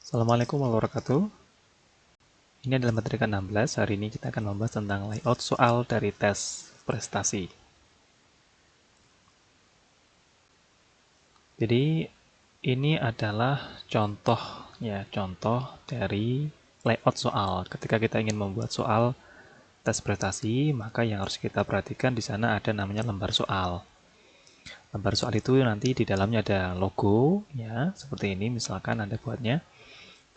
Assalamualaikum warahmatullahi wabarakatuh. Ini adalah materi ke-16. Hari ini kita akan membahas tentang layout soal dari tes prestasi. Jadi ini adalah contoh dari layout soal. Ketika kita ingin membuat soal tes prestasi, maka yang harus kita perhatikan di sana ada namanya lembar soal. Lembar soal itu nanti di dalamnya ada logo, ya, seperti ini misalkan Anda buatnya.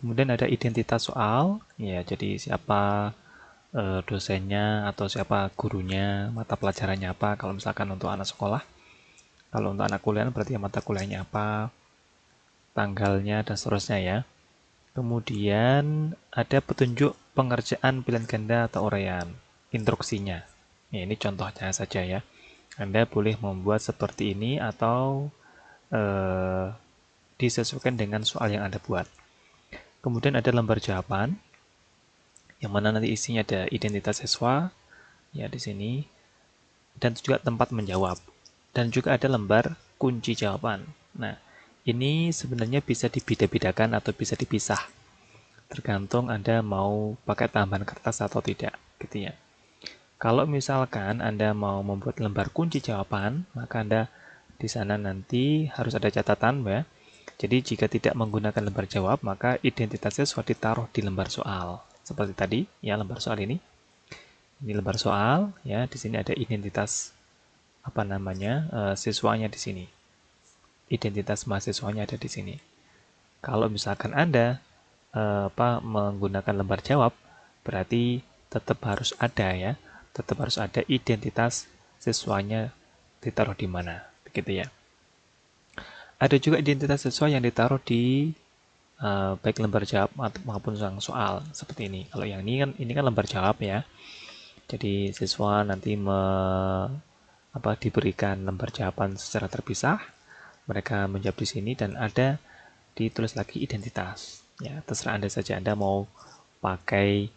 Kemudian ada identitas soal, ya, jadi siapa dosennya atau siapa gurunya, mata pelajarannya apa, kalau misalkan untuk anak sekolah. Kalau untuk anak kuliah berarti mata kuliahnya apa, tanggalnya, dan seterusnya ya. Kemudian ada petunjuk pengerjaan pilihan ganda atau uraian, instruksinya. Ya, ini contohnya saja ya. Anda boleh membuat seperti ini atau disesuaikan dengan soal yang Anda buat. Kemudian ada lembar jawaban, yang mana nanti isinya ada identitas siswa, ya di sini, dan juga tempat menjawab. Dan juga ada lembar kunci jawaban. Nah, ini sebenarnya bisa dibeda-bedakan atau bisa dipisah. Tergantung Anda mau pakai tambahan kertas atau tidak, gitu ya. Kalau misalkan Anda mau membuat lembar kunci jawaban, maka Anda di sana nanti harus ada catatan ya. Jadi jika tidak menggunakan lembar jawab, maka identitas siswa ditaruh di lembar soal. Seperti tadi, ya lembar soal ini. Ini lembar soal, ya di sini ada identitas siswanya di sini. Identitas mahasiswanya ada di sini. Kalau misalkan Anda menggunakan lembar jawab, berarti tetap harus ada ya, tetap harus ada identitas siswanya ditaruh di mana, begitu ya. Ada juga identitas siswa yang ditaruh di baik lembar jawab maupun soal seperti ini. Kalau yang ini kan lembar jawab ya. Jadi siswa nanti diberikan lembar jawaban secara terpisah. Mereka menjawab di sini dan ada ditulis lagi identitas. Ya, terserah Anda saja Anda mau pakai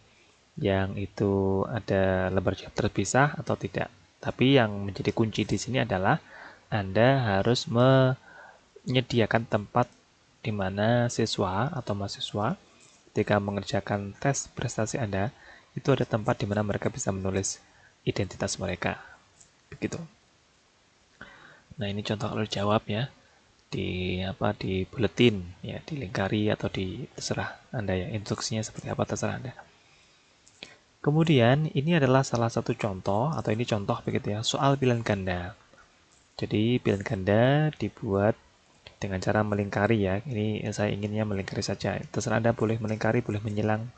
yang itu ada lembar jawab terpisah atau tidak. Tapi yang menjadi kunci di sini adalah Anda harus menyediakan tempat di mana siswa atau mahasiswa ketika mengerjakan tes prestasi Anda itu ada tempat di mana mereka bisa menulis identitas mereka. Begitu. Nah, ini contoh kalau jawab ya. Di buletin ya, dilingkari atau terserah Anda ya, instruksinya seperti apa terserah Anda. Kemudian ini adalah salah satu contoh atau ini contoh begitu ya, soal pilihan ganda. Jadi pilihan ganda dibuat dengan cara melingkari ya. Ini saya inginnya melingkari saja. Terserah Anda boleh melingkari, boleh menyilang.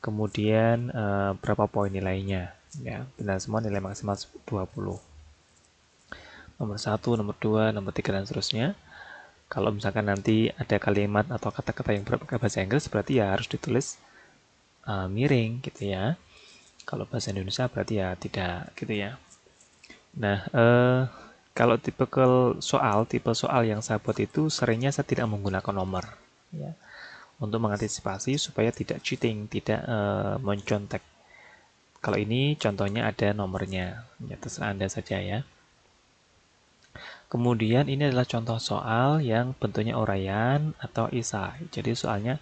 Kemudian berapa poin nilainya ya. Benar semua, nilai maksimal 20. Nomor 1, nomor 2, nomor 3 dan seterusnya. Kalau misalkan nanti ada kalimat atau kata-kata yang berpakai bahasa Inggris, berarti ya harus ditulis miring gitu ya. Kalau bahasa Indonesia berarti ya tidak gitu ya. Nah, kalau tipe soal yang saya buat itu seringnya saya tidak menggunakan nomor ya. Untuk mengantisipasi supaya tidak cheating, tidak mencontek. Kalau ini contohnya ada nomornya, ya terserah Anda saja ya. Kemudian ini adalah contoh soal yang bentuknya uraian atau esai. Jadi soalnya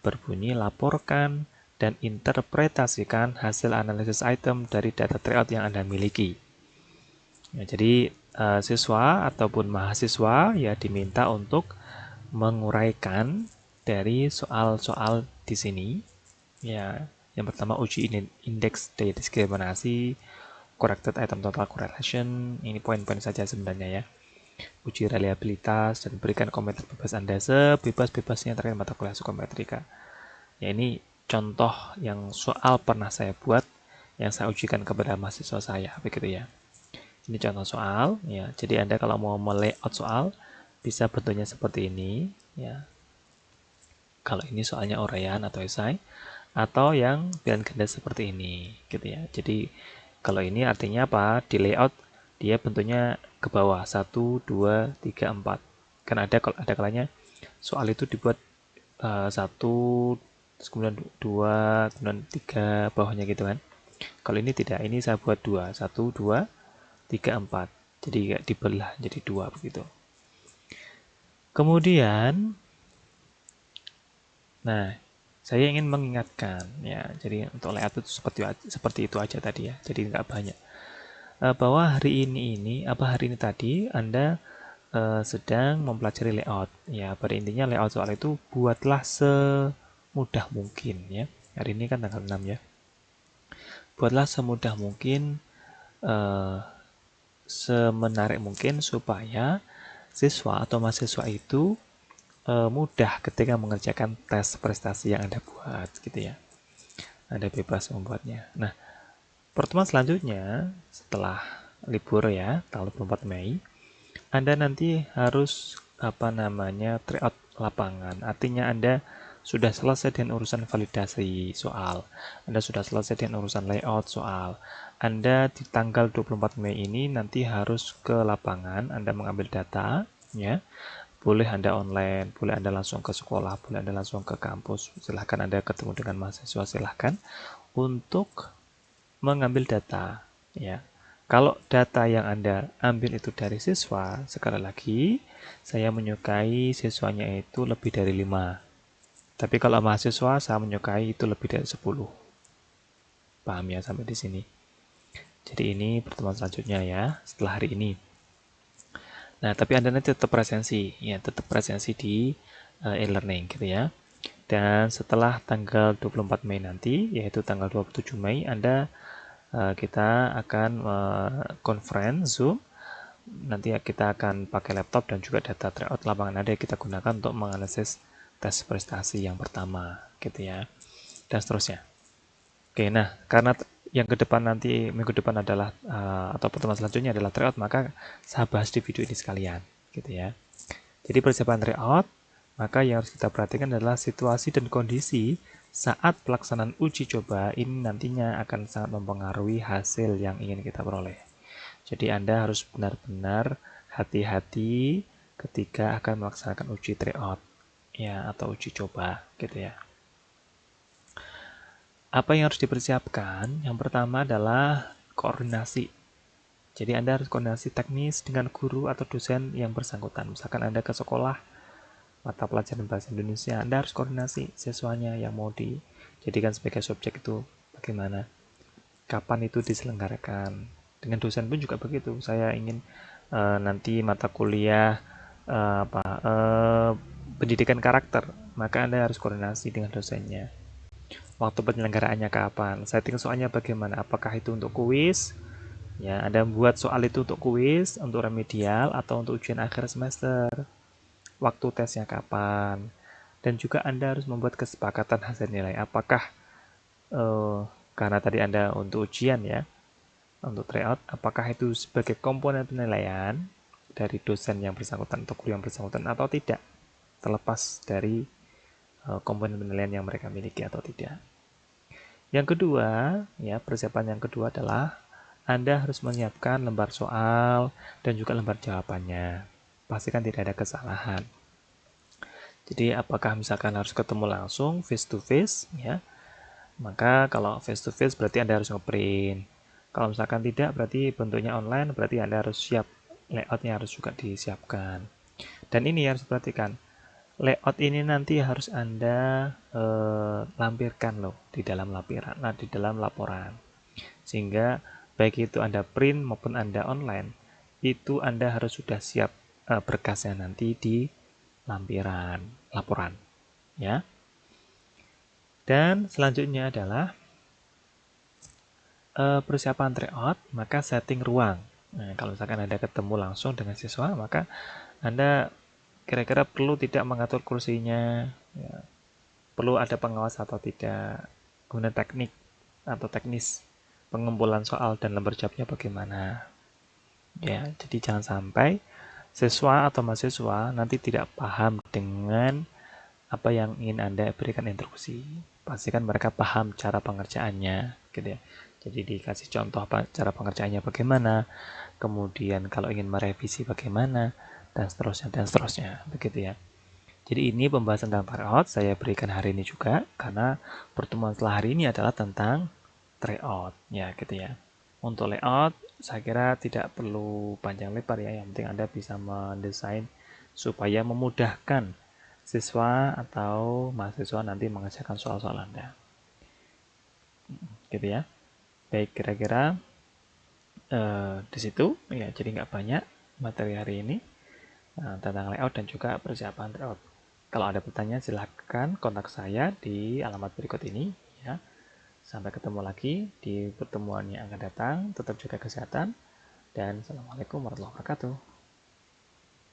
berbunyi laporkan dan interpretasikan hasil analisis item dari data tryout yang Anda miliki. Ya, jadi siswa ataupun mahasiswa ya diminta untuk menguraikan dari soal-soal di sini. Ya, yang pertama uji indeks daya diskriminasi, corrected item total correlation. Ini poin-poin saja sebenarnya ya. Uji reliabilitas, dan berikan komentar bebas Anda sebebas-bebasnya terkait mata kuliah psikometrika. Ya, ini contoh yang soal pernah saya buat yang saya ujikan kepada mahasiswa saya, begitu ya. Ini contoh soal, ya. Jadi Anda kalau mau layout soal bisa bentuknya seperti ini, ya. Kalau ini soalnya uraian atau esai, atau yang pilihan ganda seperti ini, gitu ya. Jadi kalau ini artinya apa? Di layout dia bentuknya ke bawah 1, 2, 3, 4. Kan ada kalanya soal itu dibuat 1, kemudian 2, kemudian 3 bawahnya gitu kan. Kalau ini tidak, ini saya buat 2, 1, 2, 3, 4. Jadi dibelah jadi 2 begitu. Kemudian Nah, saya ingin mengingatkan ya, jadi untuk layout itu seperti itu aja tadi ya, jadi nggak banyak. Bahwa hari ini tadi Anda sedang mempelajari layout. Ya, pada intinya layout soal itu buatlah semudah mungkin ya. Hari ini kan tanggal 6 ya. Buatlah semudah mungkin, eh, semenarik mungkin supaya siswa atau mahasiswa itu mudah ketika mengerjakan tes prestasi yang Anda buat gitu ya. Anda bebas membuatnya. Nah, pertemuan selanjutnya setelah libur ya, tanggal 24 Mei, Anda nanti harus tryout lapangan. Artinya Anda sudah selesai dengan urusan validasi soal. Anda sudah selesai dengan urusan layout soal. Anda di tanggal 24 Mei ini nanti harus ke lapangan, Anda mengambil data, ya. Boleh Anda online, boleh Anda langsung ke sekolah, boleh Anda langsung ke kampus. Silahkan Anda ketemu dengan mahasiswa, silahkan untuk mengambil data, ya. Kalau data yang Anda ambil itu dari siswa, sekali lagi, saya menyukai siswanya itu lebih dari 5. Tapi kalau mahasiswa, saya menyukai itu lebih dari 10. Paham ya sampai di sini? Jadi ini pertemuan selanjutnya ya, setelah hari ini. Nah, tapi Anda nanti tetap presensi, ya, tetap presensi di e-learning gitu ya. Dan setelah tanggal 24 Mei nanti, yaitu tanggal 27 Mei, kita akan conference Zoom. Nanti kita akan pakai laptop dan juga data tryout lapangan Anda kita gunakan untuk menganalisis tes prestasi yang pertama, gitu ya. Dan seterusnya. Oke, nah karena yang ke depan nanti minggu depan adalah atau pertemuan selanjutnya adalah tryout, maka saya bahas di video ini sekalian, gitu ya. Jadi persiapan tryout, maka yang harus kita perhatikan adalah situasi dan kondisi saat pelaksanaan uji coba ini nantinya akan sangat mempengaruhi hasil yang ingin kita peroleh. Jadi Anda harus benar-benar hati-hati ketika akan melaksanakan uji tryout ya atau uji coba gitu ya. Apa yang harus dipersiapkan? Yang pertama adalah koordinasi. Jadi Anda harus koordinasi teknis dengan guru atau dosen yang bersangkutan. Misalkan Anda ke sekolah mata pelajaran bahasa Indonesia, Anda harus koordinasi siswanya yang mau dijadikan sebagai subjek itu bagaimana, kapan itu diselenggarakan. Dengan dosen pun juga begitu. Saya ingin nanti mata kuliah pendidikan karakter, maka Anda harus koordinasi dengan dosennya. Waktu penyelenggaraannya kapan? Setting soalnya bagaimana? Apakah itu untuk kuis? Ya, Anda buat soal itu untuk kuis, untuk remedial, atau untuk ujian akhir semester. Waktu tesnya kapan? Dan juga Anda harus membuat kesepakatan hasil nilai. Apakah eh, karena tadi Anda untuk ujian ya, untuk tryout, apakah itu sebagai komponen penilaian dari dosen yang bersangkutan atau guru yang bersangkutan atau tidak, terlepas dari komponen penilaian yang mereka miliki atau tidak. Yang kedua, ya persiapan yang kedua adalah Anda harus menyiapkan lembar soal dan juga lembar jawabannya. Pastikan tidak ada kesalahan. Jadi apakah misalkan harus ketemu langsung face to face ya, maka kalau face to face berarti Anda harus ngeprint. Kalau misalkan tidak berarti bentuknya online, berarti Anda harus siap, layoutnya harus juga disiapkan. Dan ini harus diperhatikan, layout ini nanti harus Anda lampirkan loh di dalam laporan. Sehingga baik itu Anda print maupun Anda online, itu Anda harus sudah siap berkasnya nanti di lampiran laporan ya. Dan selanjutnya adalah persiapan tryout, maka setting ruang. Nah, kalau misalkan Anda ketemu langsung dengan siswa, maka Anda kira-kira perlu tidak mengatur kursinya, ya, perlu ada pengawas atau tidak, kemudian teknik atau teknis pengumpulan soal dan lembar jawabnya bagaimana. Ya, jadi jangan sampai siswa atau mahasiswa nanti tidak paham dengan apa yang ingin Anda berikan instruksi. Pastikan mereka paham cara pengerjaannya, gitu ya. Jadi dikasih contoh cara pengerjaannya bagaimana, kemudian kalau ingin merevisi bagaimana, dan seterusnya, begitu ya. Jadi ini pembahasan tentang tryout saya berikan hari ini juga, karena pertemuan setelah hari ini adalah tentang tryout, ya gitu ya. Untuk layout, saya kira tidak perlu panjang lebar ya, yang penting Anda bisa mendesain supaya memudahkan siswa atau mahasiswa nanti mengerjakan soal-soal Anda. Gitu ya. Baik, kira-kira di situ ya, jadi nggak banyak materi hari ini tentang layout dan juga persiapan layout. Kalau ada pertanyaan silahkan kontak saya di alamat berikut ini ya. Sampai ketemu lagi di pertemuan yang akan datang. Tetap jaga kesehatan dan assalamualaikum warahmatullahi wabarakatuh.